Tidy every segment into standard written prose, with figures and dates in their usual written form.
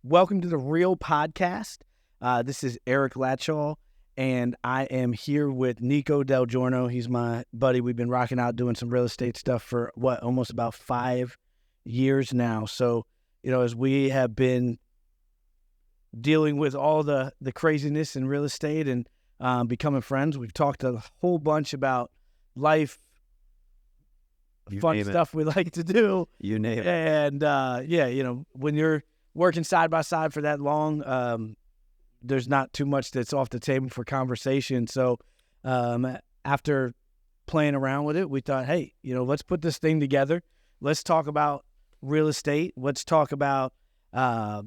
Welcome to the Real Podcast. This is Eric Latshaw, and I am here with Nico Del Giorno. He's my buddy. We've been rocking out doing some real estate stuff for, almost about 5 years now. So, as we have been dealing with all the craziness in real estate and becoming friends, we've talked a whole bunch about life, fun stuff we like to do. You name it. And, when you're working side by side for that long, there's not too much that's off the table for conversation. So after playing around with it, we thought, hey, let's put this thing together. Let's talk about real estate. Let's talk about the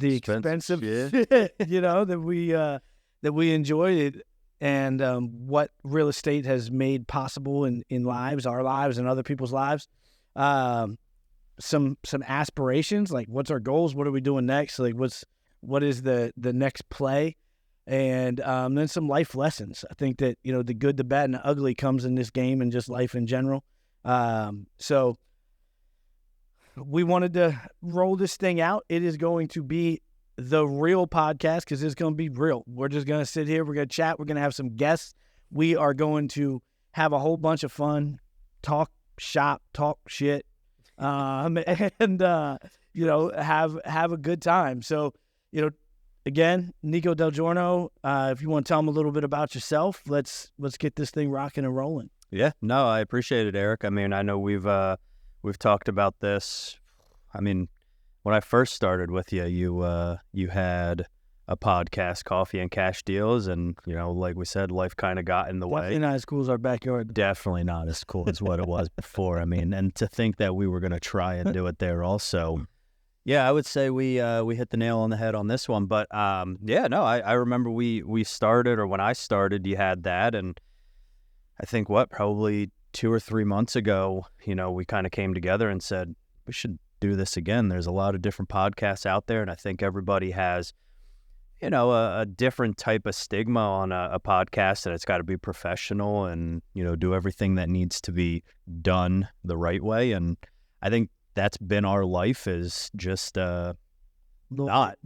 expensive shit, that we enjoyed and what real estate has made possible in lives, our lives and other people's lives. Some aspirations, like what's our goals? What are we doing next? Like what is the next play? And then some life lessons. I think that, the good, the bad, and the ugly comes in this game and just life in general. So we wanted to roll this thing out. It is going to be the Real Podcast because it's going to be real. We're just going to sit here. We're going to chat. We're going to have some guests. We are going to have a whole bunch of fun, talk shop, talk shit, and have a good time. So, again, Nico Del Giorno, if you want to tell them a little bit about yourself, let's get this thing rocking and rolling. Yeah, no, I appreciate it, Eric. I mean, I know we've talked about this. I mean, when I first started with you, you had a podcast, Coffee and Cash Deals, and like we said, life kind of got in the way. Definitely not as cool as our backyard. Definitely not as cool as what it was before. I mean, and to think that we were going to try and do it there also. Yeah, I would say we hit the nail on the head on this one. But I remember we started, or when I started, you had that, and I think probably 2 or 3 months ago, we kind of came together and said we should do this again. There's a lot of different podcasts out there, and I think everybody has a different type of stigma on a podcast, that it's got to be professional and do everything that needs to be done the right way. And I think that's been our life, is just little outside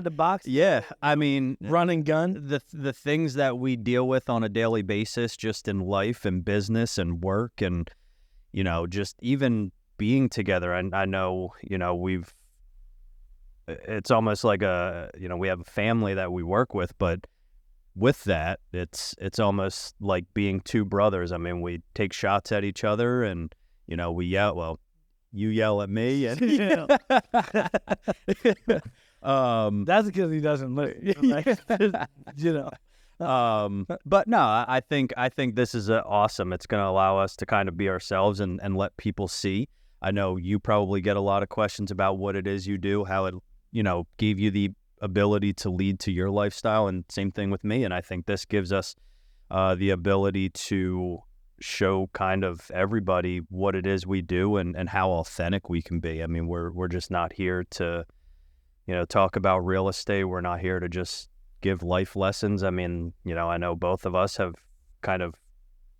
the box. Yeah, I mean, run and gun. The things that we deal with on a daily basis, just in life and business and work, and just even being together. And I know it's almost like we have a family that we work with, but with that, it's almost like being two brothers. I mean, we take shots at each other, and we yell. Well, you yell at me, and that's because he doesn't look. But no, I think this is awesome. It's going to allow us to kind of be ourselves and let people see. I know you probably get a lot of questions about what it is you do, how it gave you the ability to lead to your lifestyle, and same thing with me. And I think this gives us the ability to show kind of everybody what it is we do and how authentic we can be. I mean, we're just not here to talk about real estate. We're not here to just give life lessons. I mean, I know both of us have kind of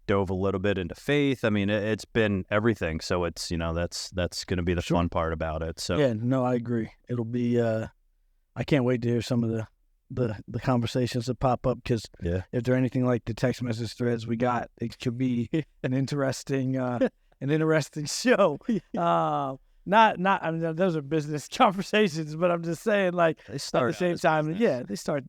dove a little bit into faith. I mean, it's been everything. So it's, that's going to be the fun part about it. So yeah, no, I agree. It'll be, I can't wait to hear some of the conversations that pop up, because if they're anything like the text message threads we got, it could be an interesting show. Not. I mean, those are business conversations, but I'm just saying, like, they start at the same time. Yeah, they start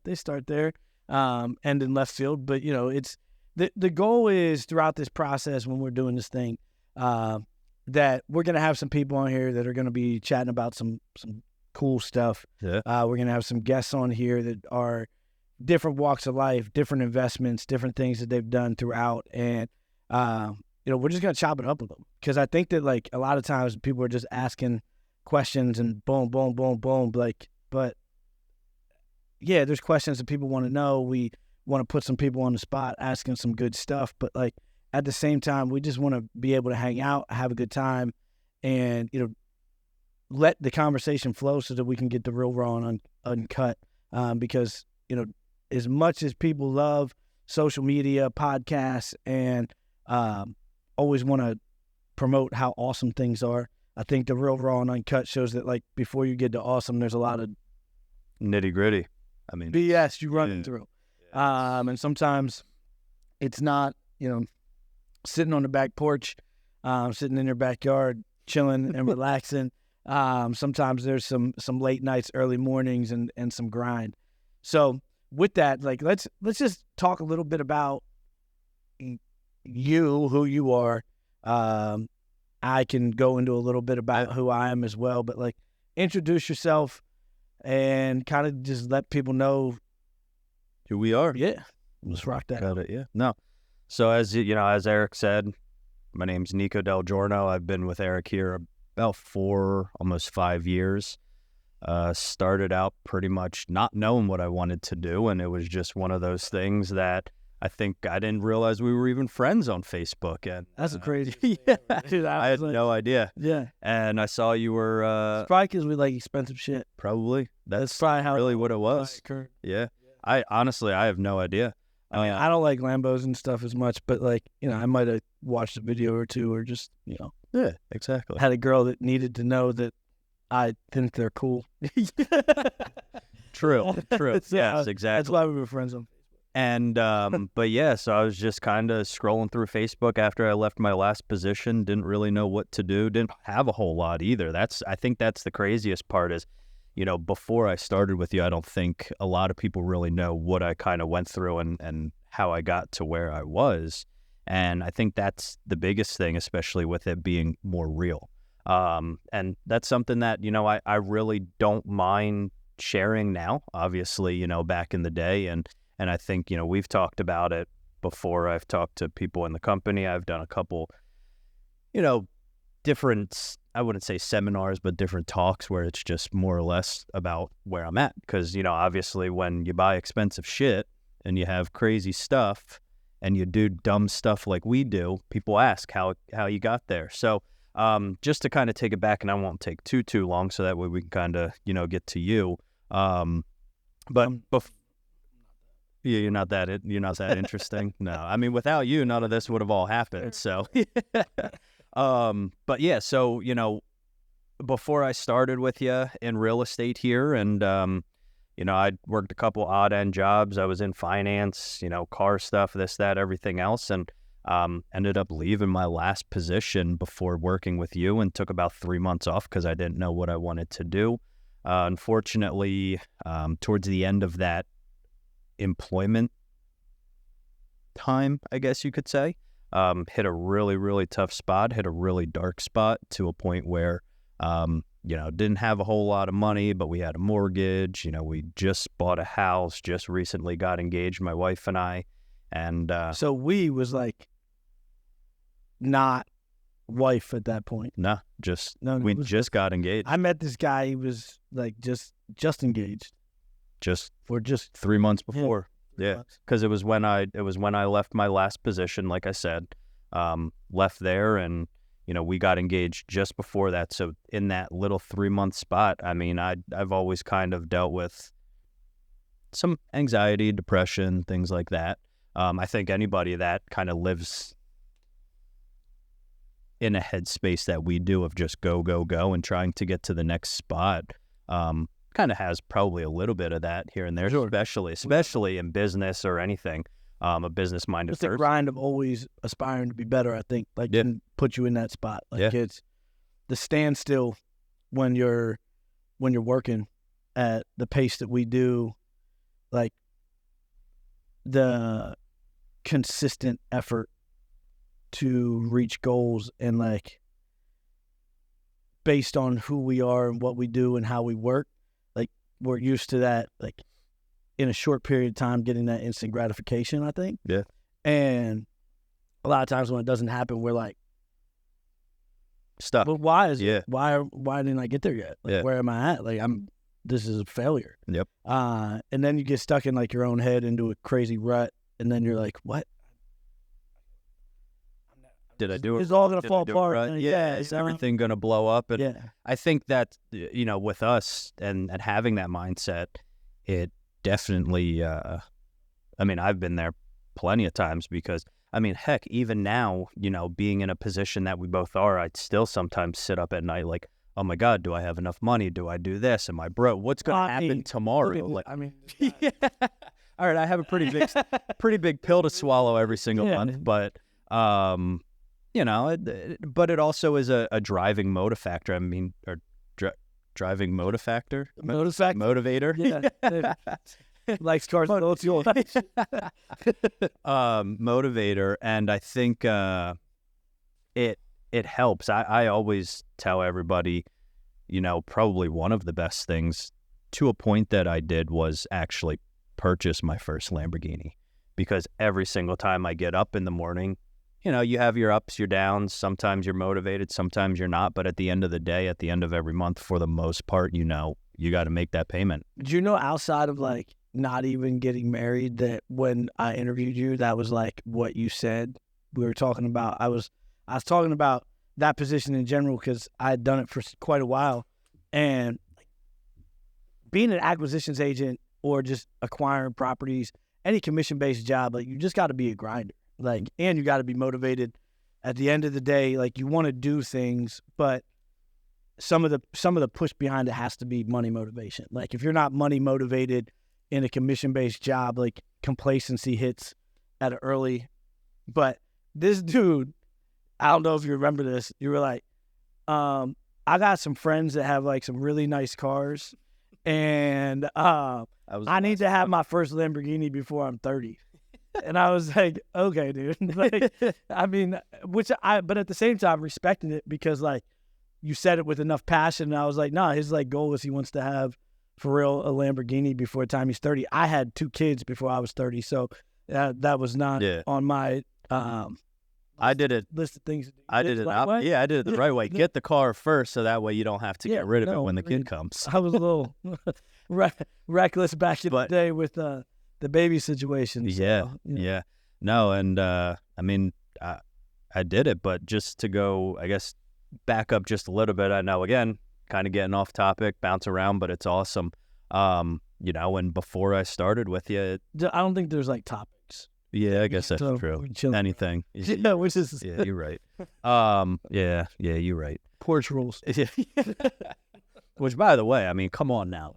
there, end in left field. But it's the goal is throughout this process when we're doing this thing, that we're gonna have some people on here that are gonna be chatting about some cool stuff. Yeah. We're gonna have some guests on here that are different walks of life, different investments, different things that they've done throughout, and we're just gonna chop it up with them, because I think that, like, a lot of times people are just asking questions and boom, boom, boom, boom, like, but yeah, there's questions that people want to know. We want to put some people on the spot asking some good stuff, but like at the same time, we just want to be able to hang out, have a good time, and let the conversation flow so that we can get the real raw and uncut. Because as much as people love social media, podcasts, and always want to promote how awesome things are, I think the real raw and uncut shows that like before you get to awesome, there's a lot of nitty gritty. I mean, BS you running through. And sometimes it's not, sitting on the back porch, sitting in your backyard, chilling and relaxing. Sometimes there's some late nights, early mornings, and some grind. So with that, like let's just talk a little bit about you, who you are. I can go into a little bit about who I am as well, but like introduce yourself and kind of just let people know who we are. Yeah, let's rock that. Got it. Yeah. No. So as as Eric said, my name's Nico Del Giorno. I've been with Eric here about 4, almost 5 years. Started out pretty much not knowing what I wanted to do, and it was just one of those things that I think I didn't realize we were even friends on Facebook. And that's a crazy. Yeah, dude, I had no idea. Yeah, and I saw you were it's probably because we like expensive shit. Probably that's probably how really what it was. Yeah, I honestly I have no idea. I mean, I don't like Lambos and stuff as much, but like I might have watched a video or two, or just yeah, exactly. Had a girl that needed to know that I think they're cool. True. Yes, exactly. That's why we were friends on Facebook. And but yeah, so I was just kind of scrolling through Facebook after I left my last position. Didn't really know what to do. Didn't have a whole lot either. I think that's the craziest part is, before I started with you, I don't think a lot of people really know what I kind of went through and how I got to where I was. And I think that's the biggest thing, especially with it being more real. And that's something that, I really don't mind sharing now, obviously, back in the day. And I think, we've talked about it before. I've talked to people in the company. I've done a couple, different, I wouldn't say seminars, but different talks where it's just more or less about where I'm at. Because, obviously when you buy expensive shit and you have crazy stuff and you do dumb stuff like we do, people ask how you got there. So just to kind of take it back, and I won't take too long, so that way we can kind of, get to you. Yeah, you're not that interesting. No, I mean, without you, none of this would have all happened. So, but yeah, so before I started with you in real estate here, and I worked a couple odd end jobs. I was in finance, car stuff, this, that, everything else, and ended up leaving my last position before working with you, and took about 3 months off because I didn't know what I wanted to do. Unfortunately, towards the end of that employment time, I guess you could say, hit a really, really tough spot, hit a really dark spot, to a point where, didn't have a whole lot of money, but we had a mortgage. We just bought a house, just recently got engaged, my wife and I. And so we was like not wife at that point. No, we just got engaged. I met this guy, he was like just engaged. Just 3 months before. Yeah. Because it was when I left my last position, like I said, left there, and we got engaged just before that. So in that little 3-month spot, I mean, I've always kind of dealt with some anxiety, depression, things like that. I think anybody that kind of lives in a headspace that we do of just go and trying to get to the next spot, kind of has probably a little bit of that here and there, sure. especially in business or anything. A business-minded person. It's the grind of always aspiring to be better, I think, can put you in that spot. It's the standstill when you're working at the pace that we do, like the consistent effort to reach goals, and like based on who we are and what we do and how we work, like we're used to that, like in a short period of time getting that instant gratification, I think. Yeah. And a lot of times when it doesn't happen, we're like stuck. But why is it? Why didn't I get there yet? Like, where am I at? Like this is a failure. Yep. And then you get stuck in like your own head into a crazy rut, and then you're like, what? Did I do it? It's all going to fall apart. Right? Is everything going to blow up? And I think that, with us and having that mindset, it definitely, I've been there plenty of times, because I mean, heck, even now, being in a position that we both are, I'd still sometimes sit up at night like, oh my God, do I have enough money? Do I do this? Am I broke? What's going to happen tomorrow? Yeah. All right, I have a pretty big pill to swallow every single month, but but it also is a driving motivator. I mean, or driving motivator, motivator. Yeah, like cars, motivator, and I think it helps. I always tell everybody, probably one of the best things to a point that I did was actually purchase my first Lamborghini, because every single time I get up in the morning, you have your ups, your downs. Sometimes you're motivated, sometimes you're not. But at the end of the day, at the end of every month, for the most part, you got to make that payment. Do you know, outside of like not even getting married, that when I interviewed you, that was like what you said? We were talking about, I was talking about that position in general, because I had done it for quite a while. And being an acquisitions agent or just acquiring properties, any commission-based job, like, you just got to be a grinder. Like, and you got to be motivated. At the end of the day, like, you want to do things, but some of the push behind it has to be money motivation. Like, if you're not money motivated in a commission-based job, like, complacency hits at an early. But this dude, I don't know if you remember this, you were like, I got some friends that have like some really nice cars, and I need to have my first Lamborghini before I'm 30. And I was like, okay, dude. Like, I mean, but at the same time, respecting it, because like, you said it with enough passion. And I was like, nah, his like goal is he wants to have, for real, a Lamborghini before the time he's 30. I had 2 kids before I was 30. So that was not on my, I did it. List of things. I did it. I did it the right way. Get the car first, so that way you don't have to get rid of it when the kid comes. I was a little reckless back in the day with the baby situation. So, yeah. No, and I mean, I did it, but just to go, I guess, back up just a little bit. I know, again, kind of getting off topic, bounce around, but it's awesome. And before I started with you, I don't think there's like topics. Yeah, I guess that's true. Anything. Yeah, which is... Yeah, you're right. Yeah, you're right. Porch rules. Which, by the way, I mean, come on now.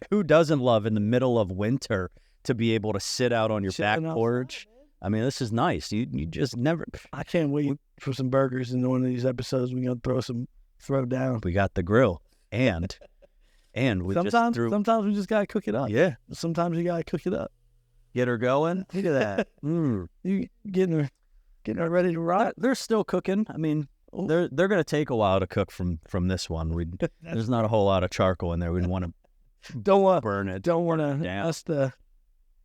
Who doesn't love in the middle of winter to be able to sit out on your back porch? I mean, this is nice. You just never... I can't wait for some burgers in one of these episodes. We're going to throw down. We got the grill. And we sometimes we just got to cook it up. Yeah. Sometimes you got to cook it up. Get her going. Look at that. You getting her ready to rock. They're still cooking. I mean, they're going to take a while to cook from this one. There's not a whole lot of charcoal in there. We don't want to burn it. Don't want to mess the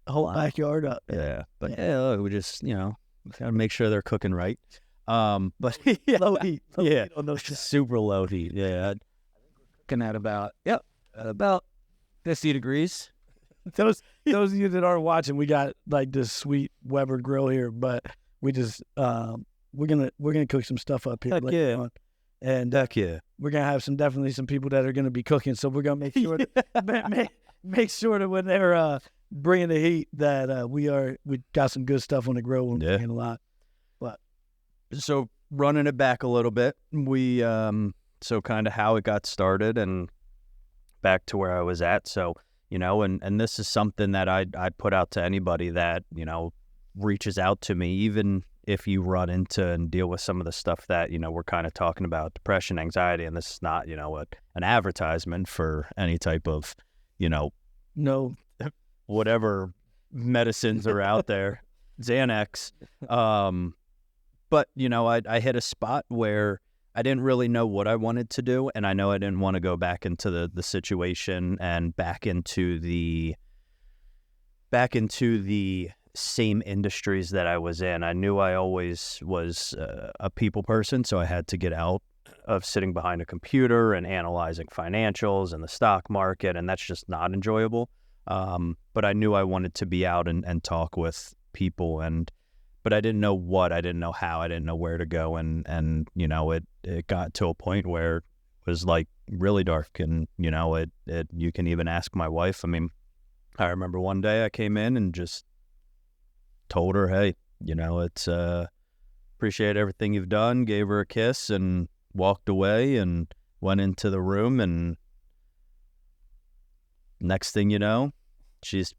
whole backyard up. Yeah, but look, we just got to make sure they're cooking right. But low heat. Yeah, super low heat. Yeah, cooking at about 50 degrees. Those of you that aren't watching, we got like this sweet Weber grill here, but we just we're gonna cook some stuff up here. Heck yeah. On. And we're gonna have definitely some people that are gonna be cooking. So we're gonna make sure make sure that when they're bringing the heat, that we got some good stuff on the grill. We're bringing a lot. But so running it back a little bit, we so kind of how it got started and back to where I was at. So. And this is something that I put out to anybody that, reaches out to me, even if you run into and deal with some of the stuff that, we're kind of talking about, depression, anxiety, and this is not, an advertisement for any type of, no, whatever medicines are out there, Xanax. But, I hit a spot where I didn't really know what I wanted to do, and I know I didn't want to go back into the situation and back into the same industries that I was in. I knew I always was a people person, so I had to get out of sitting behind a computer and analyzing financials and the stock market, and that's just not enjoyable. But I knew I wanted to be out and talk with people, but I didn't know what, I didn't know how, I didn't know where to go, and it got to a point where it was like really dark, and you can even ask my wife. I mean, I remember one day I came in and just told her, hey, it's appreciate everything you've done, gave her a kiss and walked away and went into the room, and next thing you know, she's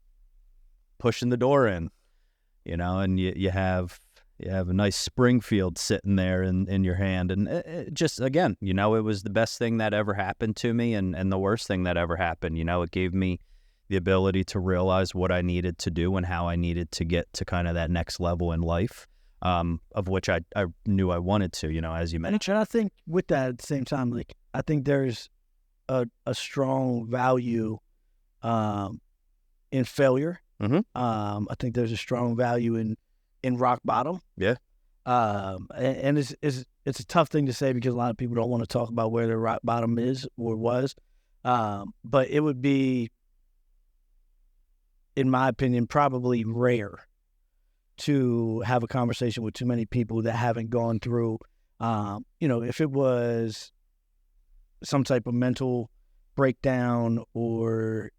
pushing the door in, and you have a nice Springfield sitting there in your hand. And it just, again, it was the best thing that ever happened to me and the worst thing that ever happened. It gave me the ability to realize what I needed to do and how I needed to get to kind of that next level in life, of which I knew I wanted to, as you mentioned. And I think with that at the same time, like, I think there's a strong value in failure. Mm-hmm. I think there's a strong value in rock bottom. Yeah. And it's a tough thing to say because a lot of people don't want to talk about where their rock bottom is or was. But it would be, in my opinion, probably rare to have a conversation with too many people that haven't gone through, if it was some type of mental breakdown or,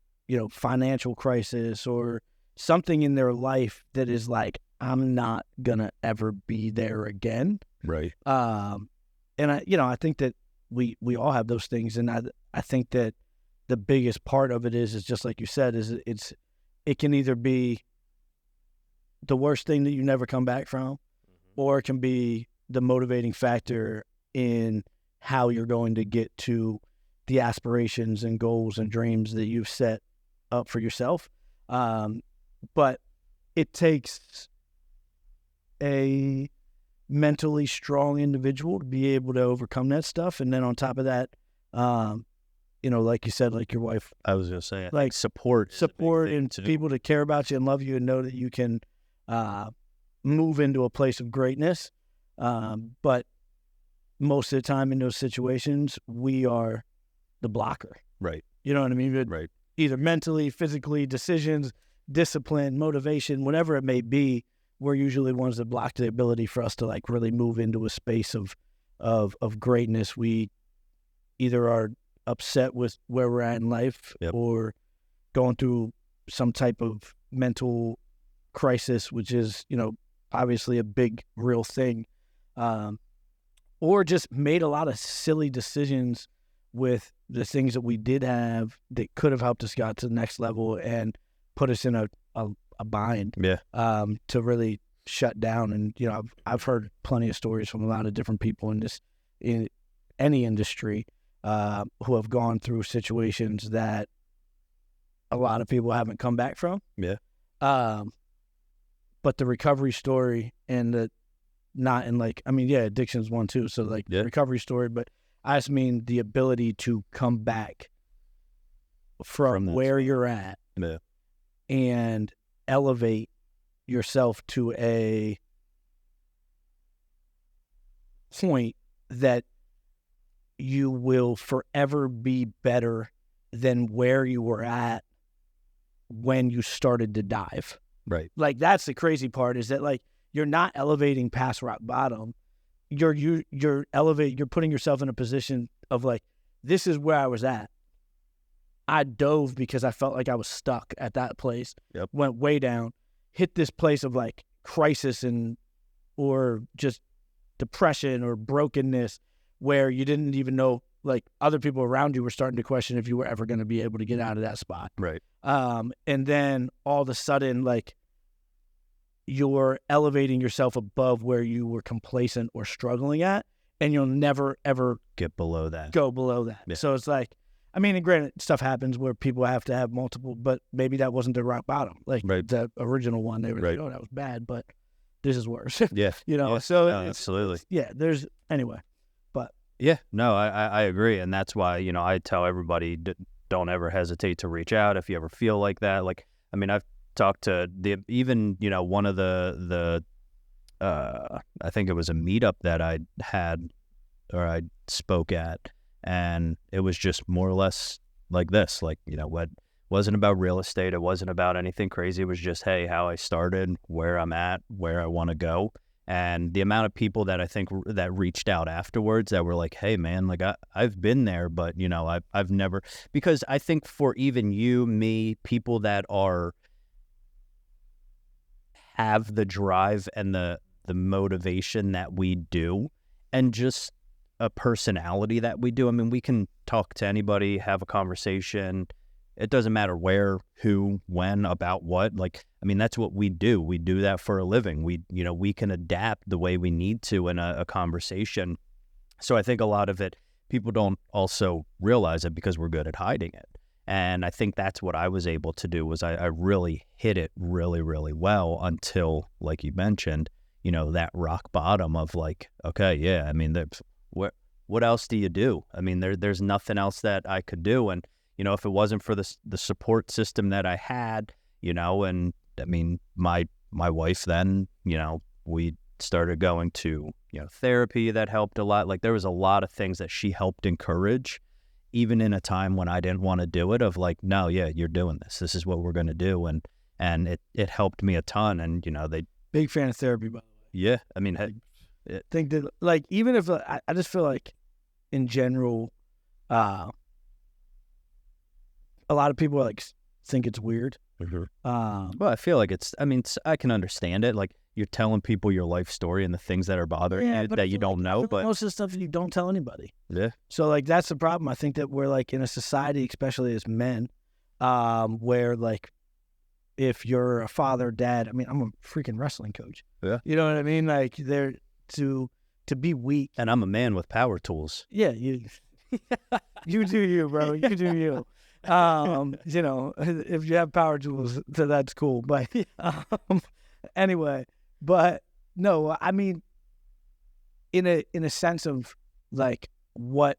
financial crisis or something in their life that is like, I'm not gonna ever be there again. Right. And I think that we all have those things, and I think that the biggest part of it is just like you said, it can either be the worst thing that you never come back from, or it can be the motivating factor in how you're going to get to the aspirations and goals and dreams that you've set up for yourself. But it takes a mentally strong individual to be able to overcome that stuff. And then on top of that, like you said, like your wife, I was going to say, like support and people to care about you and love you and know that you can move into a place of greatness. But most of the time in those situations, we are the blocker. Right. You know what I mean? Right. Either mentally, physically, decisions, discipline, motivation, whatever it may be, we're usually the ones that block the ability for us to like really move into a space of greatness. We either are upset with where we're at in life, yep, or going through some type of mental crisis, which is, obviously a big, real thing, or just made a lot of silly decisions with the things that we did have that could have helped us get to the next level and put us in a bind, to really shut down. And, I've heard plenty of stories from a lot of different people in any industry, who have gone through situations that a lot of people haven't come back from. Yeah. But the recovery story and addiction's one too. So the recovery story, but I just mean the ability to come back from where you're at, and elevate yourself to a point that you will forever be better than where you were at when you started to dive. Right. Like, that's the crazy part, is that like you're not elevating past rock bottom. You're putting yourself in a position of like, this is where I was at. I dove because I felt like I was stuck at that place. Yep. Went way down, hit this place of like crisis or just depression or brokenness, where you didn't even know, like, other people around you were starting to question if you were ever going to be able to get out of that spot. Right. And then all of a sudden, like, you're elevating yourself above where you were complacent or struggling at, and you'll never, ever go below that. Yeah. So it's like, I mean, and granted, stuff happens where people have to have multiple, but maybe that wasn't their rock bottom. Like, the original one, they were like, oh, that was bad, but this is worse. Yeah. So absolutely. Anyway. But yeah, no, I agree. And that's why, I tell everybody, don't ever hesitate to reach out if you ever feel like that. Like, I mean, I've talked to one of the I think it was a meetup that I had, or I spoke at, and it was just more or less like this, like, what wasn't about real estate. It wasn't about anything crazy. It was just, hey, how I started, where I'm at, where I want to go. And the amount of people that I think that reached out afterwards that were like, hey man, like I've been there, but I've never, because I think for even you, me, people that are have the drive and the motivation that we do, and just a personality that we do. I mean, we can talk to anybody, have a conversation. It doesn't matter where, who, when, about what. Like, I mean, that's what we do. We do that for a living. We can adapt the way we need to in a conversation. So I think a lot of it, people don't also realize it because we're good at hiding it. And I think that's what I was able to do, was I really hit it really, really well until, like you mentioned, that rock bottom of like, okay, yeah, I mean, what else do you do? I mean, there's nothing else that I could do. And, if it wasn't for the support system that I had, and I mean, my wife then, we started going to, therapy that helped a lot. Like, there was a lot of things that she helped encourage, even in a time when I didn't want to do it, of like, no, yeah, you're doing this. This is what we're going to do. And it helped me a ton. And, they... Big fan of therapy, by the way. Yeah. I mean, I think that, like, even if I just feel like in general, a lot of people like think it's weird. Well, I feel like I can understand it. Like, you're telling people your life story and the things that are bothering you that you don't know. But most of the stuff you don't tell anybody. Yeah. So, like, that's the problem. I think that we're, like, in a society, especially as men, where, like, if you're a father, dad, I mean, I'm a freaking wrestling coach. Yeah. You know what I mean? Like, they're to be weak. And I'm a man with power tools. Yeah, you do you, bro. You do you. If you have power tools, that's cool. But anyway, but no, I mean, in a sense of like what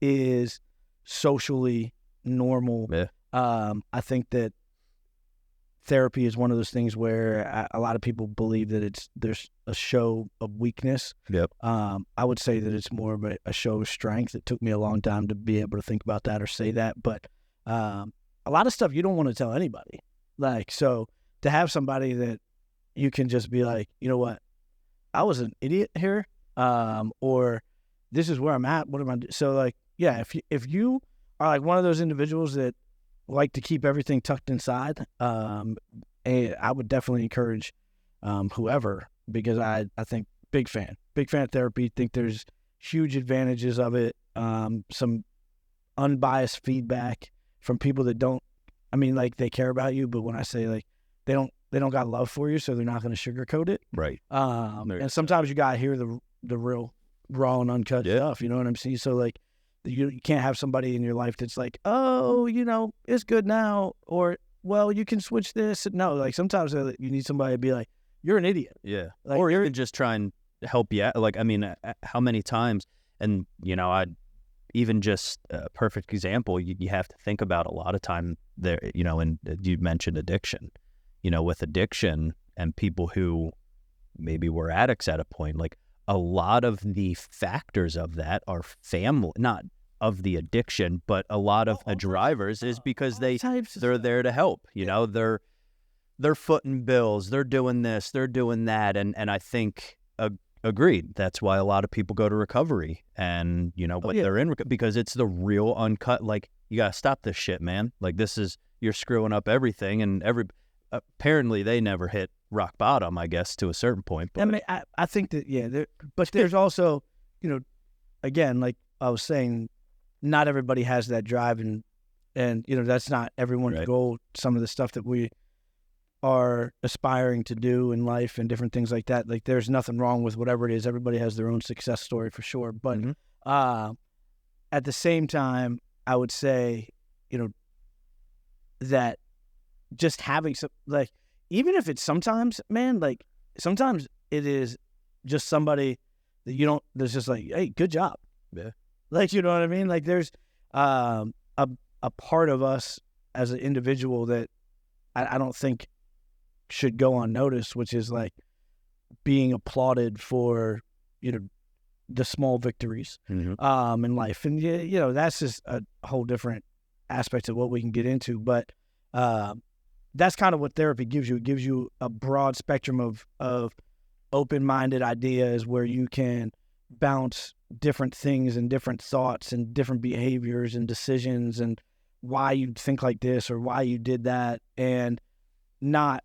is socially normal. Yeah. I think that therapy is one of those things where a lot of people believe that there's a show of weakness. Yep. I would say that it's more of a show of strength. It took me a long time to be able to think about that or say that, but a lot of stuff you don't want to tell anybody. Like, so to have somebody that you can just be like, you know what, I was an idiot here, or this is where I'm at. What am I doing? So, like, yeah, if you are like one of those individuals that like to keep everything tucked inside, and I would definitely encourage whoever, because I think big fan of therapy. Think there's huge advantages of it. Some unbiased feedback from people that don't, I mean, like, they care about you, but when I say, like, they don't got love for you, so they're not going to sugarcoat it. Right. And sometimes you got to hear the real raw and uncut stuff. You know what I'm saying? So, like, you can't have somebody in your life that's like, oh, it's good now, or, well, you can switch this. No, like, sometimes you need somebody to be like, you're an idiot. Yeah. Like, or even just try and help you out. Like, I mean, how many times, and, even just a perfect example, you have to think about a lot of time there, and you mentioned addiction, with addiction and people who maybe were addicts at a point, like, a lot of the factors of that are family, not of the addiction, but a lot of the drivers is because they're there to help, they're footing bills, they're doing this, they're doing that. And I think, agreed, that's why a lot of people go to recovery and, they're in, because it's the real uncut, like, you got to stop this shit, man. Like, you're screwing up everything, and apparently they never hit rock bottom, I guess, to a certain point. But I mean, I think that, yeah, but there's also, again, like I was saying, not everybody has that drive, and that's not everyone's goal. Some of the stuff that we are aspiring to do in life and different things like that, like, there's nothing wrong with whatever it is. Everybody has their own success story for sure. But at the same time, I would say, that just having some, like, even if it's sometimes, man, like, sometimes it is just somebody that there's just like, hey, good job. Yeah. Like, you know what I mean? Like, there's a part of us as an individual that I don't think should go unnoticed, which is, like, being applauded for, the small victories in life. And, that's just a whole different aspect of what we can get into. But that's kind of what therapy gives you. It gives you a broad spectrum of open-minded ideas where you can bounce different things and different thoughts and different behaviors and decisions and why you think like this or why you did that, and not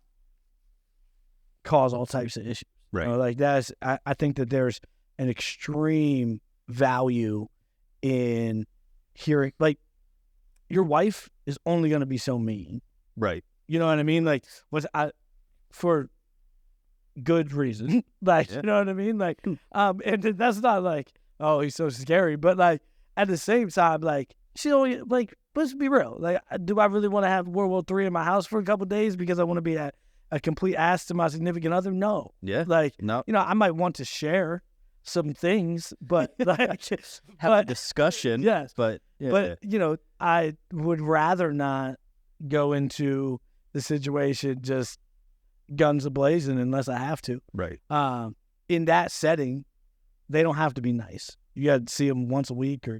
cause all types of issues. Right. You know, like I think that there's an extreme value in hearing, like, your wife is only going to be so mean. Right. You know what I mean? Like, for good reason. Like, you know what I mean? Like, and that's not like, oh, he's so scary, but like at the same time, like, she only, like, let's be real. Like, do I really want to have World War III in my house for a couple of days because I want to be a complete ass to my significant other? No. Yeah. Like, no. You know, I might want to share some things, but like, have a discussion. Yes. But you know, I would rather not go into the situation just guns a-blazing unless I have to. Right. In that setting, they don't have to be nice. You got to see them once a week or,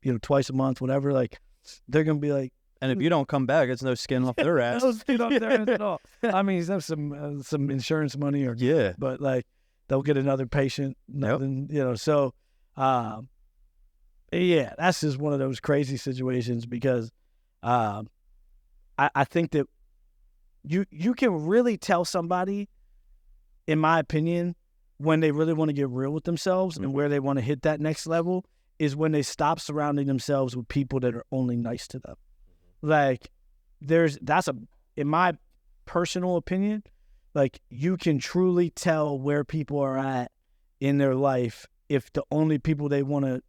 you know, twice a month, whatever. Like, they're going to be like, and if you don't come back, it's no skin off their ass. No skin off their ass at all. I mean, there's some insurance money or, but like, they'll get another patient, nothing, you know. So, yeah, that's just one of those crazy situations because I think that you can really tell somebody, in my opinion, when they really want to get real with themselves and where they want to hit that next level is when they stop surrounding themselves with people that are only nice to them. Like, in my personal opinion, like, you can truly tell where people are at in their life if the only people they want to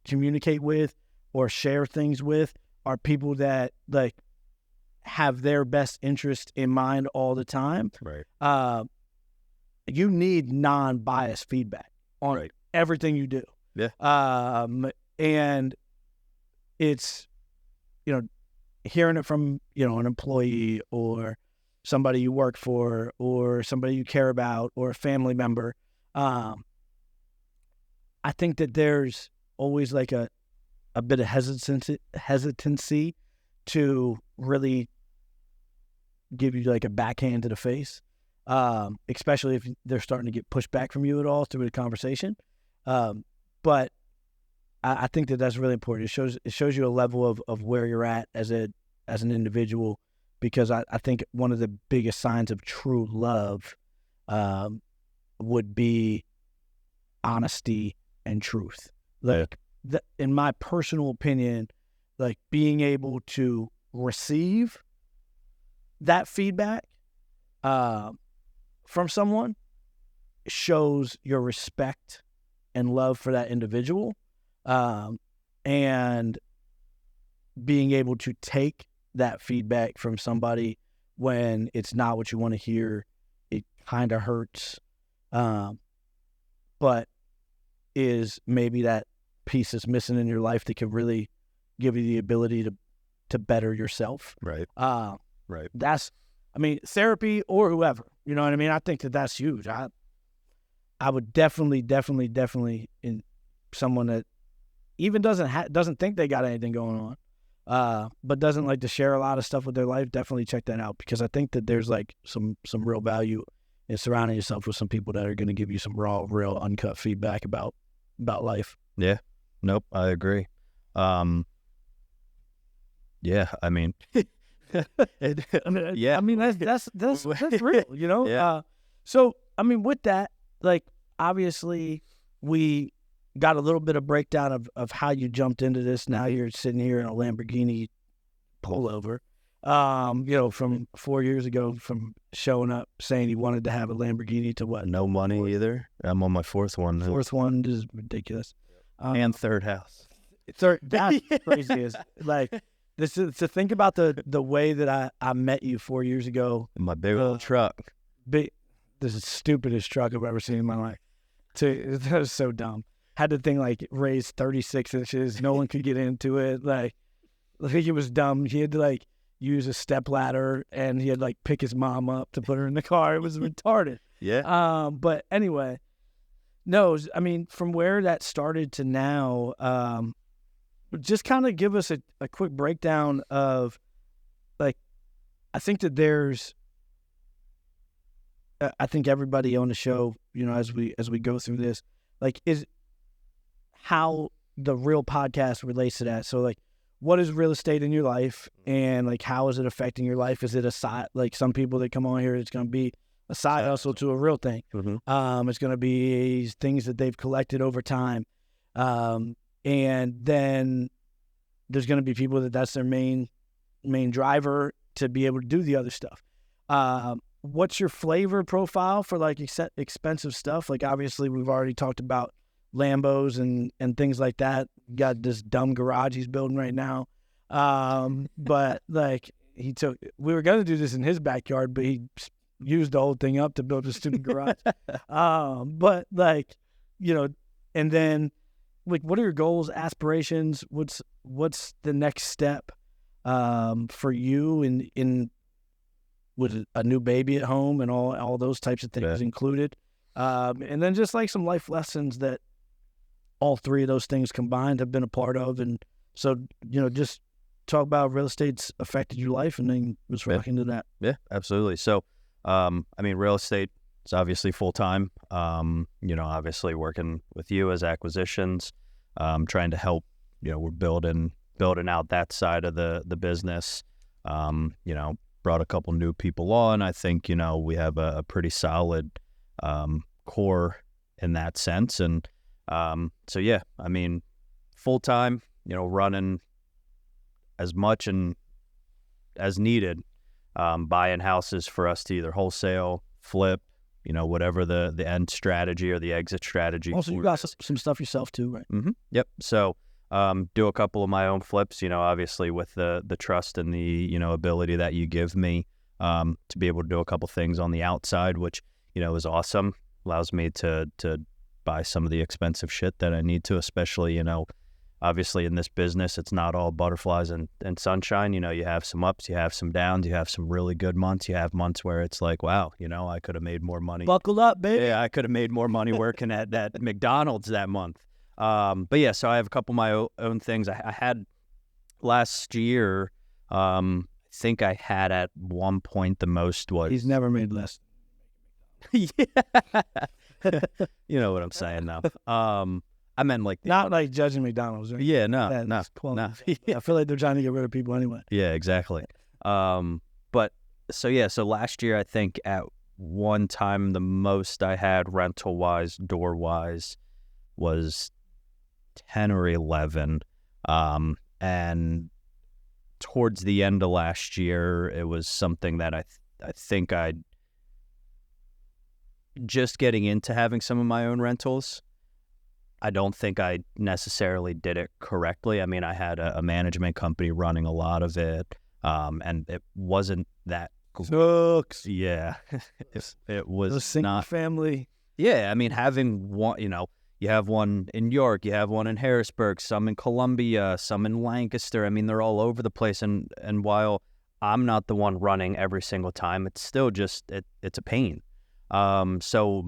communicate with or share things with are people that, like, have their best interest in mind all the time. Right. You need non-biased feedback on everything you do. Yeah. And it's, you know, hearing it from, you know, an employee or somebody you work for or somebody you care about or a family member. I think that there's always like a bit of hesitancy to really give you like a backhand to the face, especially if they're starting to get pushed back from you at all through the conversation. But I think that that's really important. It shows you a level of where you're at as an individual, because I think one of the biggest signs of true love would be honesty and truth. Like, in my personal opinion, like, being able to receive that feedback from someone shows your respect and love for that individual, and being able to take that feedback from somebody when it's not what you want to hear, it kind of hurts, but is maybe that piece that's missing in your life that could really give you the ability to better yourself. Right. Right. That's, I mean, therapy or whoever, you know what I mean? I think that that's huge. I would definitely in someone that even doesn't think they got anything going on, but doesn't like to share a lot of stuff with their life, definitely check that out, because I think that there's like some real value in surrounding yourself with some people that are going to give you some raw, real, uncut feedback about life. Yeah. Nope. I agree. Yeah. I mean, yeah. I mean, that's real, you know? Yeah. So, I mean, with that, like, obviously we got a little bit of breakdown of how you jumped into this. Now you're sitting here in a Lamborghini pullover, you know, from 4 years ago, from showing up saying you wanted to have a Lamborghini to what? No money either. I'm on my fourth one. Fourth one is ridiculous. And third house. That's crazy. Is like, this is to think about the way that I met you 4 years ago. My big old truck. This is the stupidest truck I've ever seen in my life. That was so dumb. Had the thing like raised 36 inches. No one could get into it. Like, I think it was dumb. He had to like use a step ladder, and he had like pick his mom up to put her in the car. It was retarded. Yeah. But anyway, no, I mean, from where that started to now, just kind of give us a quick breakdown of, like, I think that there's, I think everybody on the show, you know, as we go through this, like, is how the real podcast relates to that. So, like, what is real estate in your life, and like, how is it affecting your life? Is it a side, like some people that come on here, it's going to be a side hustle to a real thing. Mm-hmm. It's going to be things that they've collected over time. And then there's going to be people that's their main driver to be able to do the other stuff. What's your flavor profile for like expensive stuff? Like obviously we've already talked about Lambos and things like that. Got this dumb garage he's building right now. But like we were going to do this in his backyard, but he used the whole thing up to build a stupid garage. But like, and then like, what are your goals, aspirations? What's the next step for you in with a new baby at home and all those types of things included? And then just like some life lessons that all three of those things combined have been a part of. And so, just talk about real estate's affected your life and then just rock into that. Yeah, absolutely. So, real estate is obviously full-time, obviously working with you as acquisitions, trying to help, we're building out that side of the business, brought a couple new people on. I think, we have a pretty solid, core in that sense. And, so yeah, full-time, running as much and as needed, buying houses for us to either wholesale, flip, whatever the end strategy or the exit strategy. Also, you got some stuff yourself too, right? Mm-hmm. Yep. So, do a couple of my own flips, obviously with the trust and the, ability that you give me, to be able to do a couple things on the outside, which, is awesome. Allows me to buy some of the expensive shit that I need to, especially, obviously in this business, it's not all butterflies and sunshine. You have some ups, you have some downs, you have some really good months, you have months where it's like, wow, I could have made more money. Buckle up, baby. Yeah, I could have made more money working at that McDonald's that month. But yeah, so I have a couple of my own things. I had last year, I think I had at one point the most was... He's never made less. Yeah. You know what I'm saying now. I meant like... Not like judging McDonald's, right? Yeah, no. I feel like they're trying to get rid of people anyway. Yeah, exactly. But so last year I think at one time the most I had rental-wise, door-wise was 10 or 11. And towards the end of last year, it was something that I think I'd just getting into having some of my own rentals. I don't think I necessarily did it correctly. I had a management company running a lot of it, and it wasn't that Sucks. Yeah, it was not family. Yeah, having one, you have one in York, you have one in Harrisburg, some in Columbia, some in Lancaster. They're all over the place, and while I'm not the one running every single time, it's still just it's a pain. So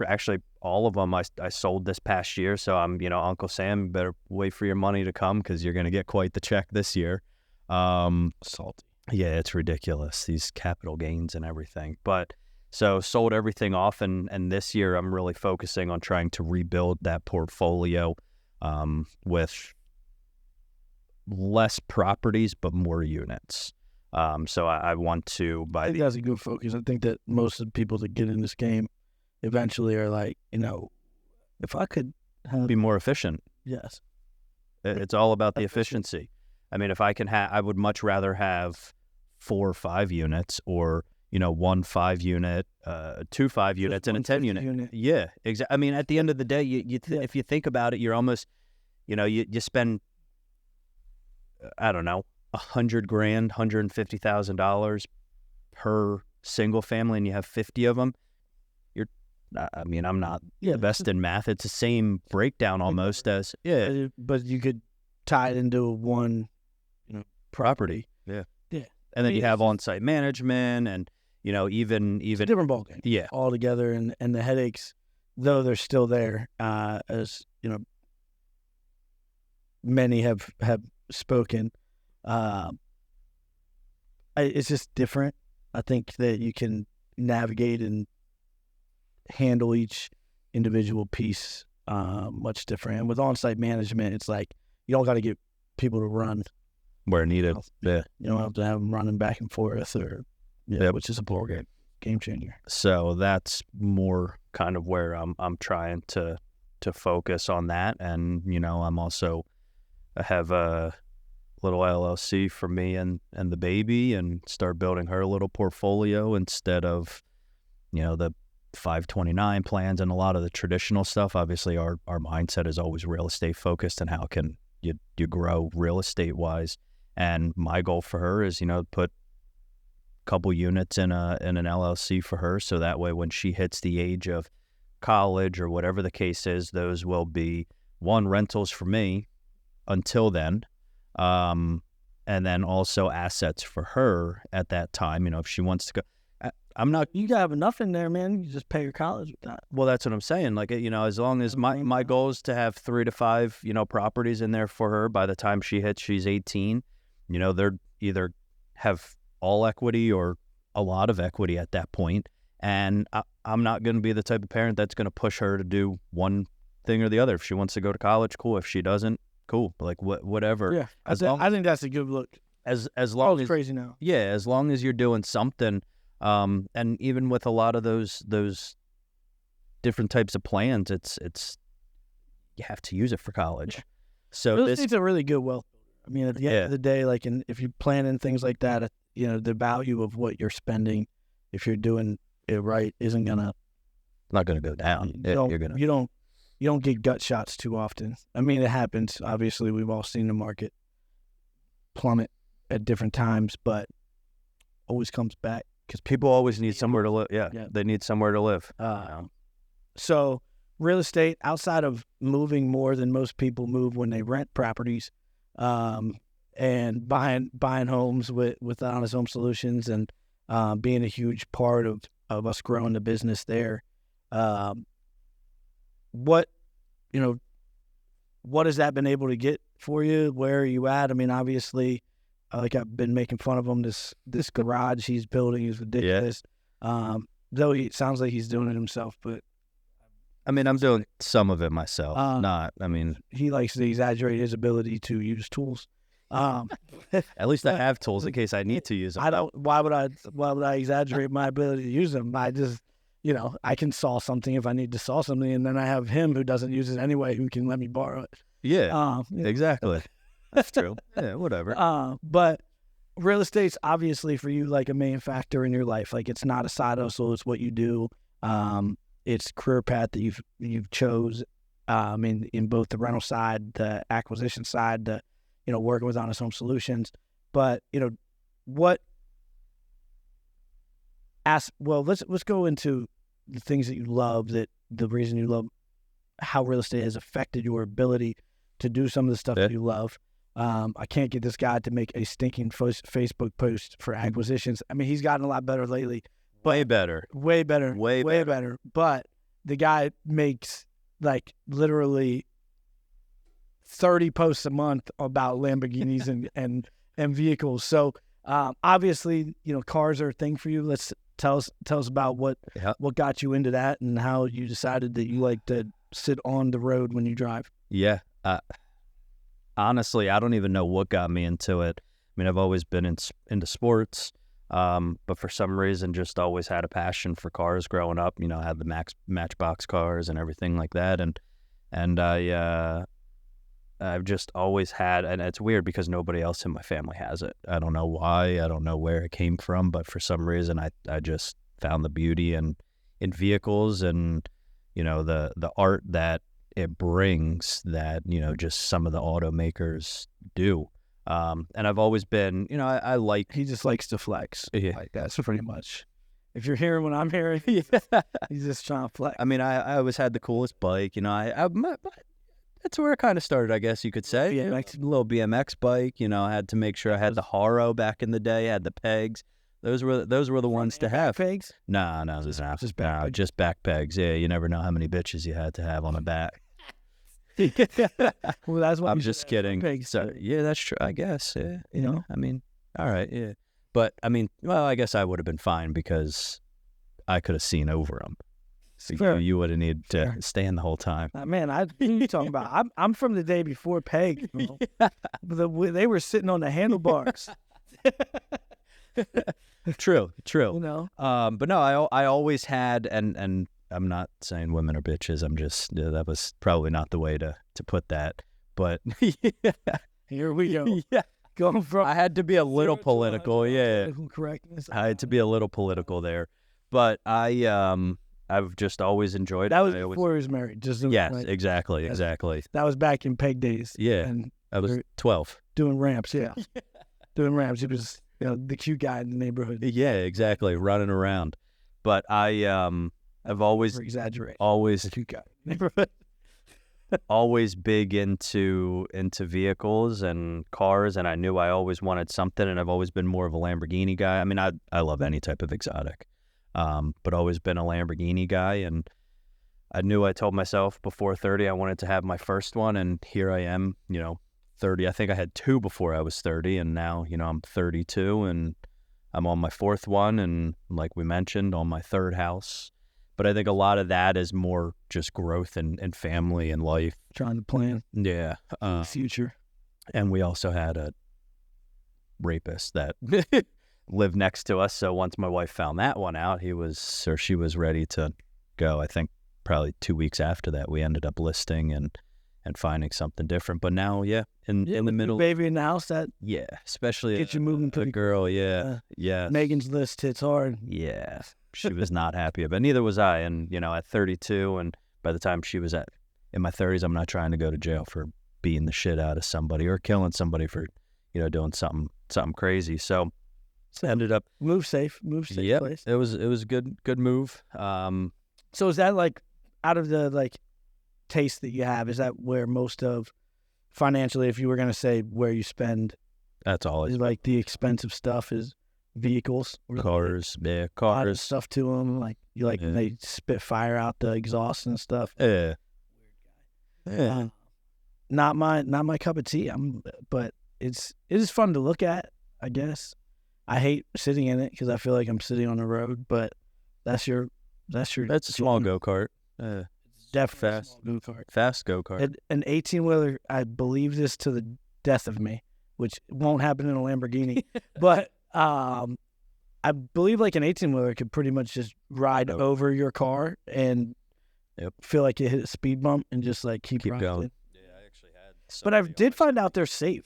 actually all of them I sold this past year. So I'm, Uncle Sam, better wait for your money to come because you're going to get quite the check this year. Salty. Yeah, it's ridiculous, these capital gains and everything. But so sold everything off, and this year I'm really focusing on trying to rebuild that portfolio, with less properties but more units. So I want to buy. I think that's a good focus. I think that most of the people that get in this game eventually are like, if I could be more efficient. Yes. It's all about the efficiency. If I can I would much rather have 4 or 5 units, or 1 5-unit, 2 5-units, and a 10-unit. Yeah, exactly. At the end of the day, if you think about it, you're almost, you spend, I don't know, $100,000, $150,000 per single family, and you have 50 of them. I'm not the best in math. It's the same breakdown almost as but you could tie it into one, property. Yeah. And then you have on-site management, and even it's a different ballgame. Yeah, all together, and the headaches, though they're still there, as many have spoken. It's just different. I think that you can navigate and handle each individual piece much different. And with on-site management, it's like you don't got to get people to run where needed. Yeah, you don't have to have them running back and forth, or which is a ball game. game changer. So that's more kind of where I'm trying to focus on that. And, I'm also, I have a little LLC for me and the baby, and start building her little portfolio instead of, the 529 plans and a lot of the traditional stuff. Obviously, our mindset is always real estate focused, and how can you grow real estate wise. And my goal for her is, put a couple units in an LLC for her, so that way when she hits the age of college or whatever the case is, those will be rentals for me until then, and then also assets for her at that time. If she wants to go. I'm not. You got enough in there, man. You just pay your college with that. Well, that's what I'm saying. Like, as long as my goal is to have 3 to 5, properties in there for her by the time she's 18. They're either have all equity or a lot of equity at that point. And I'm not going to be the type of parent that's going to push her to do one thing or the other. If she wants to go to college, cool. If she doesn't, cool. Like whatever. Yeah, I think that's a good look. As long as crazy now. Yeah, as long as you're doing something. And even with a lot of those different types of plans, it's you have to use it for college. So real estate's a really good wealth builder. I mean, at the end of the day, like, if you plan in things like that, the value of what you're spending, if you're doing it right, isn't gonna not gonna go down. You don't get gut shots too often. I mean, it happens. Obviously, we've all seen the market plummet at different times, but always comes back. Because people always need somewhere to live. Yeah, they need somewhere to live. So real estate, outside of moving more than most people move when they rent properties, and buying homes with Honest Home Solutions, and being a huge part of us growing the business there. What has that been able to get for you? Where are you at? I mean, obviously, like, I've been making fun of him. This garage he's building is ridiculous. Yeah. Though it sounds like he's doing it himself, but I mean, I'm doing some of it myself. He likes to exaggerate his ability to use tools. At least I have tools in case I need to use them. I don't. Why would I exaggerate my ability to use them? I just, I can saw something if I need to saw something, and then I have him who doesn't use it anyway, who can let me borrow it. Yeah, exactly. That's true. Yeah, whatever. But real estate's obviously for you like a main factor in your life. Like, it's not a side hustle; it's what you do. It's a career path that you've chose. In both the rental side, the acquisition side, the working with Honest Home Solutions. But let's go into the things that you love. That the reason you love how real estate has affected your ability to do some of the stuff that you love. I can't get this guy to make a stinking Facebook post for acquisitions. I mean, he's gotten a lot better lately. Way better. But the guy makes like literally 30 posts a month about Lamborghinis and vehicles. So obviously, cars are a thing for you. Let's tell us about what got you into that and how you decided that you like to sit on the road when you drive. Yeah. Honestly, I don't even know what got me into it. I mean, I've always been into sports, but for some reason, just always had a passion for cars growing up. I had the Matchbox cars and everything like that, and I've just always had. And it's weird because nobody else in my family has it. I don't know why. I don't know where it came from, but for some reason, I just found the beauty in vehicles and the art that it brings that, just some of the automakers do. And I've always been, I like... He just likes to flex. Yeah. Like, that's pretty much. If you're hearing what I'm hearing, he's just trying to flex. I mean, I always had the coolest bike, that's where it kind of started, I guess you could say. BMX. A little BMX bike, I had to make sure I had the Haro back in the day, had the pegs. Those were the ones to have. Pegs? No, just back pegs. Yeah, you never know how many bitches you had to have on a back. Well, that's why I'm just kidding. So, yeah, that's true. I guess. Yeah, I mean, all right. Yeah, but I mean, well, I guess I would have been fine because I could have seen over them. So you would have needed to stand the whole time. Man, what are you talking about? I'm from the day before pegs. Yeah. They were sitting on the handlebars. True. You know, But no, I always had, and I'm not saying women are bitches. I'm just that was probably not the way to put that. But here we go. yeah, Going from I had to be a little 0 to political. 100 on Yeah, political correctness. I had to be a little political there. But I've just always enjoyed That it. was before he was married. Just Yes, like, exactly. that was back in peg days. Yeah. and I was 12. doing ramps. Yeah, doing ramps. He was the cute guy in the neighborhood. Yeah, exactly. Running around. But I've always Exaggerate. always Cute guy. Neighborhood. always big into vehicles and cars, and I knew I always wanted something, and I've always been more of a Lamborghini guy. I mean, I love any type of exotic, but always been a Lamborghini guy, and I told myself before 30 I wanted to have my first one, and here I am, 30. I think I had 2 before I was 30, and now, I'm 32, and I'm on my 4th one, and like we mentioned, on my 3rd house. But I think a lot of that is more just growth and family and life. Trying to plan Yeah. the future. And we also had a rapist that lived next to us. So once my wife found that one out, she was ready to go. I think probably 2 weeks after that, we ended up listing and finding something different. But now, in the middle. Baby in the house, that Especially get you moving a pretty girl. Yeah. Megan's list hits hard. Yeah. She was not happy, but neither was I. And, at 32, and by the time she was in my 30s, I'm not trying to go to jail for beating the shit out of somebody or killing somebody for, doing something crazy. So ended up move safe place. It was a good move. So is that like out of the like taste that you have, is that where most of financially, if you were going to say where you spend, that's all is like the expensive stuff is vehicles, cars, cars, stuff to them, like you they spit fire out the exhaust and stuff. Not my cup of tea. But it is fun to look at, I guess. I hate sitting in it because I feel like I'm sitting on the road, but that's a small go-kart. Definitely fast go-kart. An 18-wheeler, I believe this to the death of me, which won't happen in a Lamborghini, but I believe like an 18-wheeler could pretty much just ride over your car and feel like you hit a speed bump and just like keep going. Yeah, I actually had. But I did find out they're safe.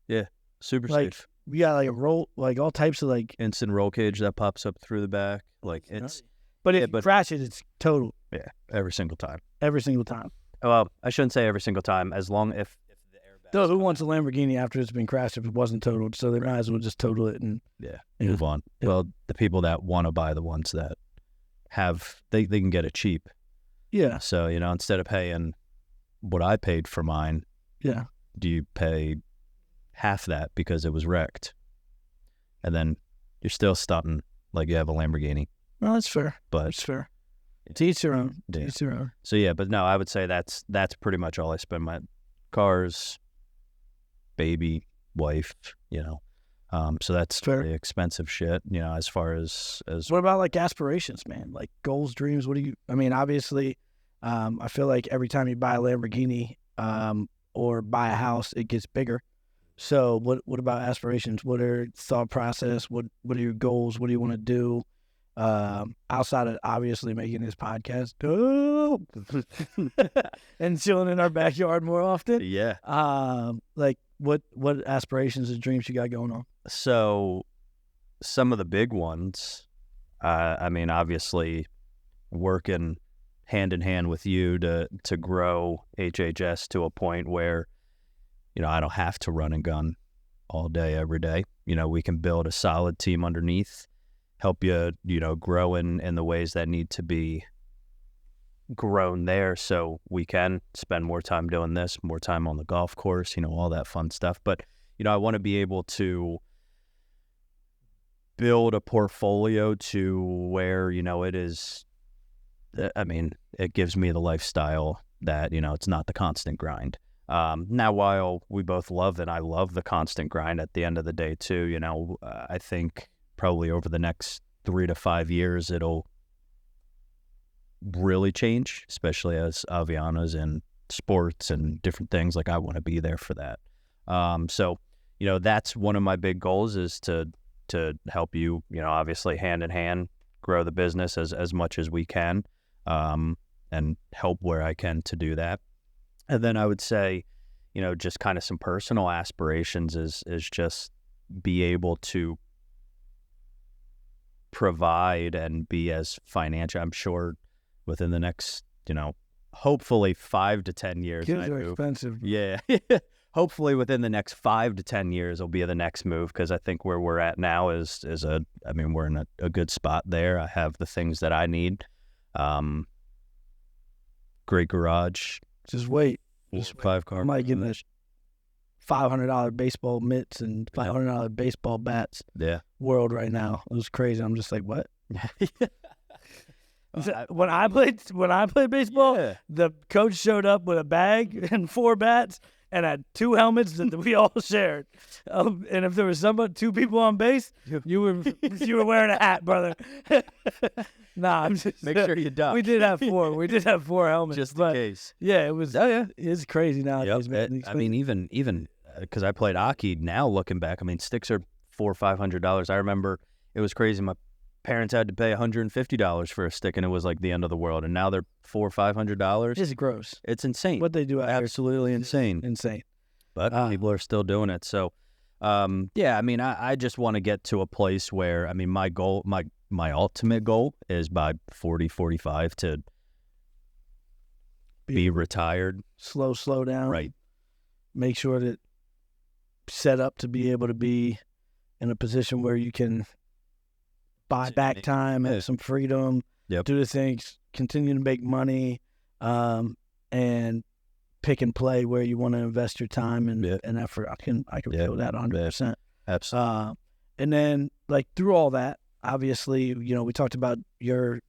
Yeah, super like, safe. We got like a roll, like all types of like instant roll cage that pops up through the back. Like it's, but if you crash it, it's total. Yeah, every single time. Every single time. Well, I shouldn't say every single time. As long if the airbag. Though who wants a Lamborghini after it's been crashed if it wasn't totaled? So they might as well just total it and move on. Yeah. Well, the people that want to buy the ones that have they can get it cheap. Yeah. So instead of paying what I paid for mine, do you pay half that because it was wrecked, and then you're still stunting like you have a Lamborghini. Well, that's fair. But it's fair. To each their own. Yeah. To each their own. So but no, I would say that's pretty much all I spend my cars, baby, wife. So that's fair. The expensive shit. As far as what about like aspirations, man? Like goals, dreams. What do you? I mean, obviously, I feel like every time you buy a Lamborghini, or buy a house, it gets bigger. So what about aspirations? What are thought process? What are your goals? What do you want to do? Outside of obviously making this podcast and chilling in our backyard more often. Yeah. Like what aspirations and dreams you got going on? So some of the big ones, I mean, obviously working hand in hand with you to grow HHS to a point where, I don't have to run and gun all day, every day. We can build a solid team underneath, help you, grow in the ways that need to be grown there so we can spend more time doing this, more time on the golf course, all that fun stuff. But, I want to be able to build a portfolio to where, it is, I mean, it gives me the lifestyle that, it's not the constant grind. Now, while we both love it, I love the constant grind at the end of the day too, I think probably over the next 3 to 5 years, it'll really change, especially as Aviana's in sports and different things. Like I want to be there for that. So, that's one of my big goals is to to help you, obviously hand in hand grow the business as much as we can, and help where I can to do that. And then I would say, just kind of some personal aspirations is just be able to provide and be as financial. I'm sure within the next, hopefully 5 to 10 years. Kids are expensive. Yeah. Hopefully within the next 5 to 10 years will be the next move, because I think where we're at now we're in a good spot there. I have the things that I need. Great garage. Just wait. 5-car. I might get this $500 baseball mitts and $500 baseball bats. Yeah. World right now. It was crazy. I'm just like, what? When I played baseball, the coach showed up with a bag and 4 bats and had 2 helmets that we all shared. And if there was 2 people on base, you were wearing a hat, brother. Nah, I'm just make sure you duck. We did have 4. We did have 4 helmets, just in case. Yeah, it was. Oh yeah, it's crazy nowadays, man. I mean, even because I played hockey. Now looking back, I mean, sticks are $400 or $500. I remember it was crazy. My parents had to pay $150 for a stick, and it was like the end of the world. And now they're $400 or $500. It's gross. It's insane. What they do out absolutely here. Insane. Insane. But people are still doing it. So, I mean, I just want to get to a place where, I mean, my goal, my ultimate goal is by 40, 45 to be retired. Slow down. Right. Make sure that set up to be able to be in a position where you can buy back time, have some freedom, do the things, continue to make money, and pick and play where you want to invest your time and effort. I can feel that 100%. Absolutely. And then like through all that, obviously, we talked about your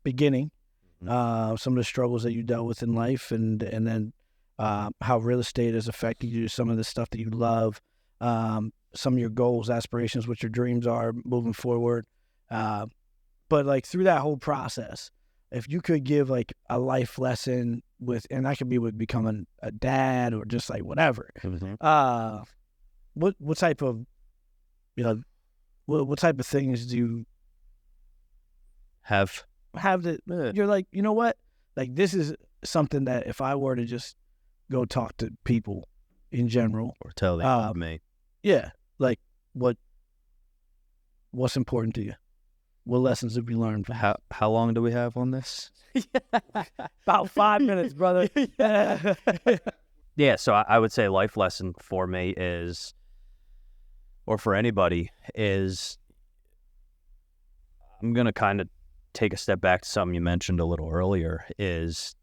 beginning, some of the struggles that you dealt with in life, and then how real estate has affected you, some of the stuff that you love, some of your goals, aspirations, what your dreams are moving forward. But like through that whole process, if you could give like a life lesson and that could be with becoming a dad or just like whatever, what type of, what type of things do you have that you're like, you know what, like this is something that if I were to just go talk to people in general or tell them me, like what's important to you? What lessons have you learned? How long do we have on this? About 5 minutes, brother. Yeah, so I would say life lesson for me is, or for anybody, is I'm going to kind of take a step back to something you mentioned a little earlier, is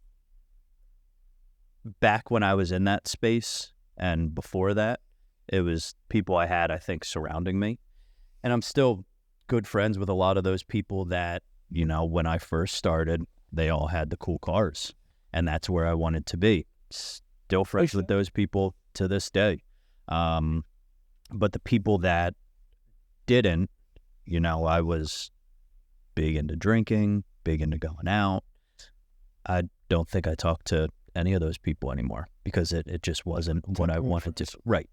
back when I was in that space and before that, it was people I had, I think, surrounding me. And I'm still good friends with a lot of those people that, when I first started, they all had the cool cars. And that's where I wanted to be. Still friends with those people to this day. But the people that didn't, I was big into drinking, big into going out. I don't think I talk to any of those people anymore because it just wasn't what I wanted to. Right.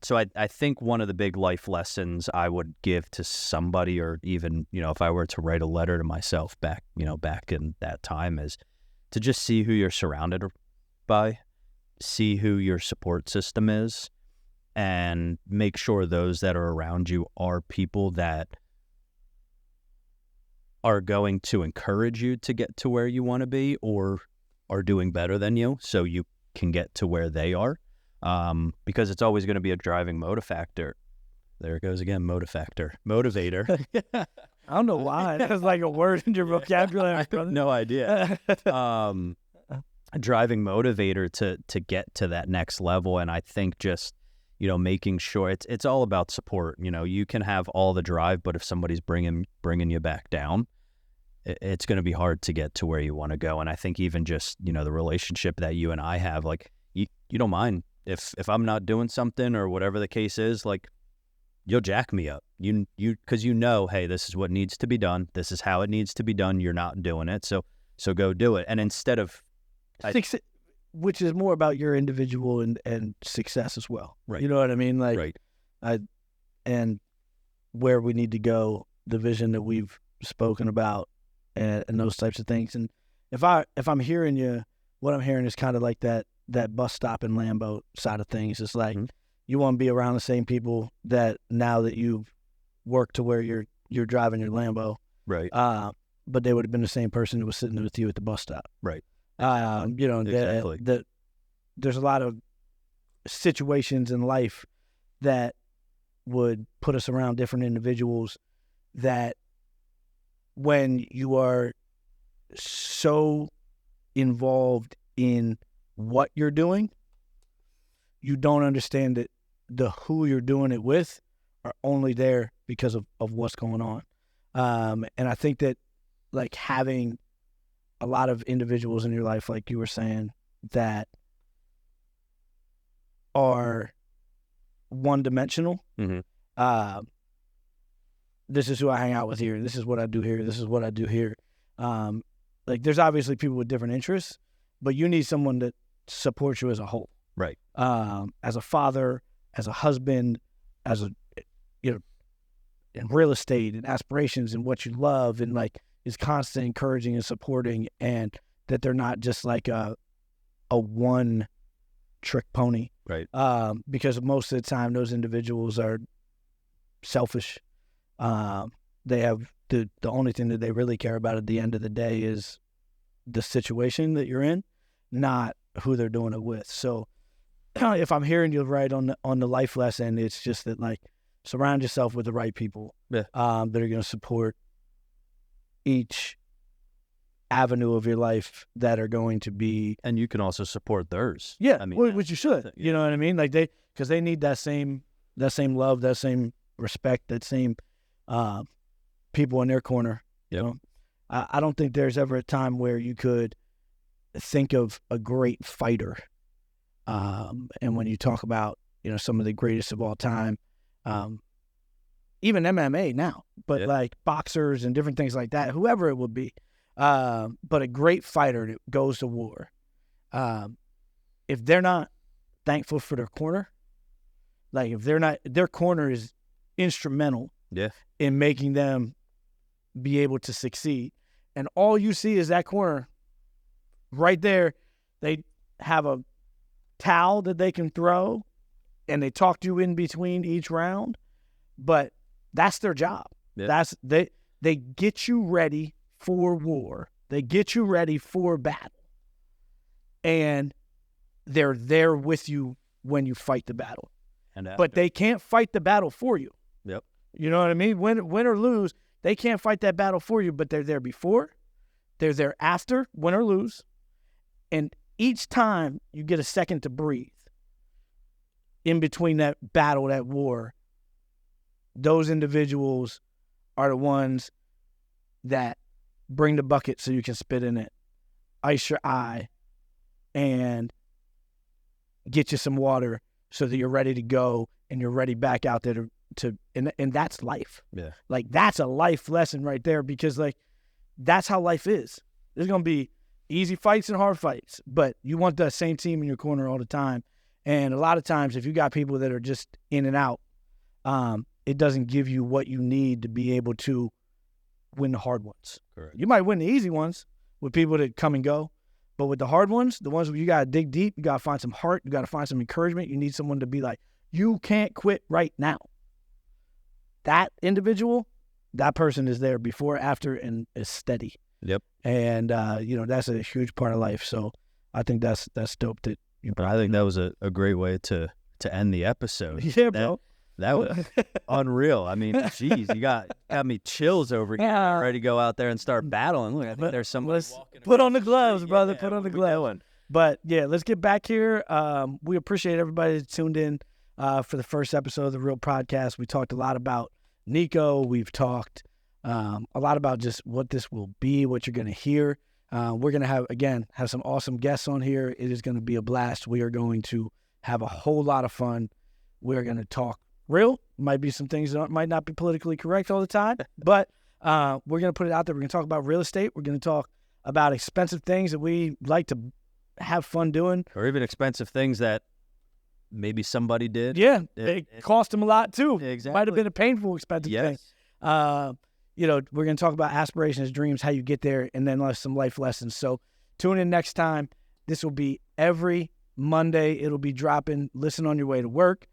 So I think one of the big life lessons I would give to somebody, or even, if I were to write a letter to myself back in that time, is to just see who you're surrounded by, see who your support system is, and make sure those that are around you are people that are going to encourage you to get to where you want to be or are doing better than you so you can get to where they are. Because it's always going to be a driving motivator. There it goes again, motivator. I don't know why. That's like a word in your vocabulary, brother. No idea. A driving motivator to get to that next level. And I think just, making sure it's all about support. You can have all the drive, but if somebody's bringing you back down, it's going to be hard to get to where you want to go. And I think even just, the relationship that you and I have, like you don't mind. If I'm not doing something or whatever the case is, like you'll jack me up. You because hey, this is what needs to be done. This is how it needs to be done. You're not doing it, so go do it. And instead of which is more about your individual and success as well. Right. You know what I mean? Like, Right. And where we need to go, the vision that we've spoken about, and those types of things. And if I'm hearing you, what I'm hearing is kind of like that bus stop and Lambo side of things. It's like you want to be around the same people that now that you've worked to where you're driving your Lambo, Right. but they would have been the same person that was sitting with you at the bus stop. Right. You know, Exactly. There's a lot of situations in life that would put us around different individuals that when you are so involved in what you're doing, you don't understand that the who you're doing it with are only there because of what's going on. And I think that like having a lot of individuals in your life, like you were saying, that are one-dimensional. This is who I hang out with here. This is what I do here. This is what I do here. Like there's obviously people with different interests, but you need someone that supports you as a whole. Right. As a father, as a husband, as a, you know, in real estate and aspirations and what you love, and like is constant encouraging and supporting, and that they're not just like a one trick pony. Right. Because most of the time those individuals are selfish. They have the only thing that they really care about at the end of the day is the situation that you're in, not who they're doing it with. So if I'm hearing you right on the life lesson, it's just that like surround yourself with the right people that are going to support each avenue of your life that are going to be, and you can also support theirs. Yeah, I mean, which you should. You know what I mean? Like because they need that same love, that same respect, that same people in their corner. Yep. You know? I don't think there's ever a time where you could think of a great fighter. And when you talk about, you know, some of the greatest of all time, even MMA now, but like boxers and different things like that, whoever it would be, but a great fighter that goes to war, if they're not thankful for their corner, like if they're not, their corner is instrumental in making them be able to succeed. And all you see is that corner right there. They have a towel that they can throw and they talk to you in between each round, but that's their job. That's they get you ready for war. They get you ready for battle. And they're there with you when you fight the battle. But they can't fight the battle for you. Yep. You know what I mean? Win or lose, they can't fight that battle for you, but they're there before, they're there after, win or lose. And each time you get a second to breathe in between that battle, that war, those individuals are the ones that bring the bucket so you can spit in it, ice your eye, and get you some water so that you're ready to go and you're ready back out there and that's life. Yeah. Like that's a life lesson right there, because like that's how life is. There's going to be easy fights and hard fights, but you want that same team in your corner all the time. And a lot of times if you got people that are just in and out, it doesn't give you what you need to be able to win the hard ones. Correct. You might win the easy ones with people that come and go, but with the hard ones, the ones where you got to dig deep, you got to find some heart, you got to find some encouragement. You need someone to be like, you can't quit right now. That individual, that person is there before, after, and is steady. Yep. And, you know, that's a huge part of life. So I think that's dope that you But I think that was a great way to end the episode. Yeah, bro. That was unreal. I mean, geez, you got me chills over here. Yeah. Ready to go out there and start battling. Look, I think there's someone walking put on the across gloves, street. brother. Yeah, Put on the what we gloves. doing? But yeah, let's get back here. We appreciate everybody that tuned in for the first episode of the Real Podcast. We talked a lot about Nico. We've talked a lot about just what this will be, what you're going to hear. We're going to have some awesome guests on here. It is going to be a blast. We are going to have a whole lot of fun. We're going to talk real. Might be some things that might not be politically correct all the time, but we're going to put it out there. We're going to talk about real estate. We're going to talk about expensive things that we like to have fun doing. Or even expensive things that maybe somebody did. Yeah, it cost them a lot too. Exactly. Might have been a painful, expensive thing. You know, we're going to talk about aspirations, dreams, how you get there, and then some life lessons. So tune in next time. This will be every Monday. It'll be dropping. Listen on your way to work.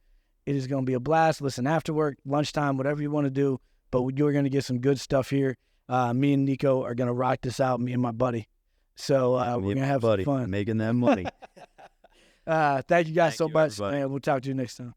It is going to be a blast. Listen after work, lunchtime, whatever you want to do. But you're going to get some good stuff here. Me and Nico are going to rock this out, me and my buddy. So we're going to have some fun. Making that money. Thank you guys so much, everybody. and we'll talk to you next time.